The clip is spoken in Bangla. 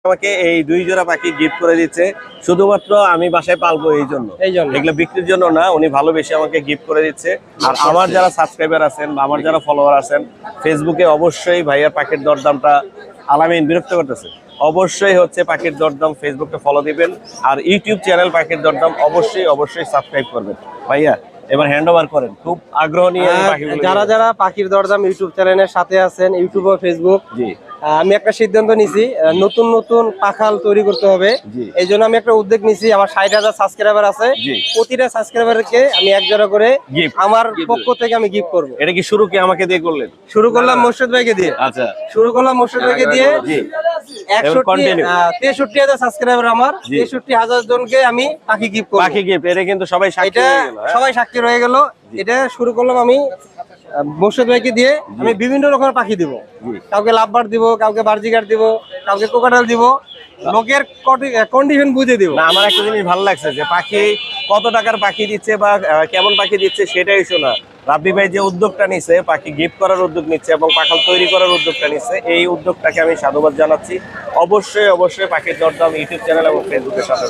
আমাকে এই 2 জোড়া পাখি গিফট করে দিচ্ছে শুধুমাত্র আমি বাসায় পালবো এই জন্য। এগুলো বিক্রির জন্য না, উনি ভালোবেসে আমাকে গিফট করে দিচ্ছে। আর আমার যারা সাবস্ক্রাইবার আছেন বা আমার যারা ফলোয়ার আছেন ফেসবুকে, অবশ্যই ভাইয়ার পাখির দরদামটা আলামিন বিরক্ত করতেছে, অবশ্যই হচ্ছে পাখির দরদাম ফেসবুকে ফলো দিবেন। আর ইউটিউব চ্যানেল পাখির দরদাম অবশ্যই সাবস্ক্রাইব করবেন। ভাইয়া এবার হ্যান্ড ওভার করেন, খুব আগ্রহ নিয়ে যারা যারা পাখির দরদাম ইউটিউব চ্যানেলের সাথে আছেন, ইউটিউব ও ফেসবুক, জি আমি একটা সিদ্ধান্ত নিছি, নতুন নতুন পাখাল তৈরি করতে হবে। এই জন্য আমি একটা উদ্যোগ নিছি। আমার 60,000 সাবস্ক্রাইবার আছে, প্রতিটা সাবস্ক্রাইবারকে আমি এক জোড়া করে আমার পক্ষ থেকে আমি গিফট করব। এটা কি শুরু কি আমাকে দিয়ে করলেন? শুরু করলাম মোর্শেদ ভাইকে দিয়ে। আচ্ছা, শুরু করলাম মোর্শেদ ভাইকে দিয়ে। 63,000 সাবস্ক্রাইবার আমার, 63,000 জনকে আমি পাখি গিফট করব। পাখি গিফট, এটা কিন্তু সবাই সাক্ষী হয়ে গেল। সবাই সাক্ষী রয়ে গেল। এটা শুরু করলাম আমি মোর্শেদ ভাইকে দিয়ে। আমি বিভিন্ন রকমের পাখি দিব, কাউকে লাভবার দিব, কাউকে বার্জিগার দিব, কাউকে কোকাটাল দিব, লোকের কন্ডিশন বুঝে দিব। না, আমার একটা জিনিস ভালো লাগছে যে পাখি কত টাকার পাখি দিচ্ছে বা কেমন পাখি দিচ্ছে সেটাই শোনা। রাব্বি ভাই যে উদ্যোগটা নিচ্ছে, পাখি গিফট করার উদ্যোগ নিচ্ছে এবং পাখাল তৈরি করার উদ্যোগটা নিচ্ছে, এই উদ্যোগটাকে আমি সাধুবাদ জানাচ্ছি। অবশ্যই পাখির দরদাম ইউটিউব চ্যানেল এবং ফেসবুকের সাথে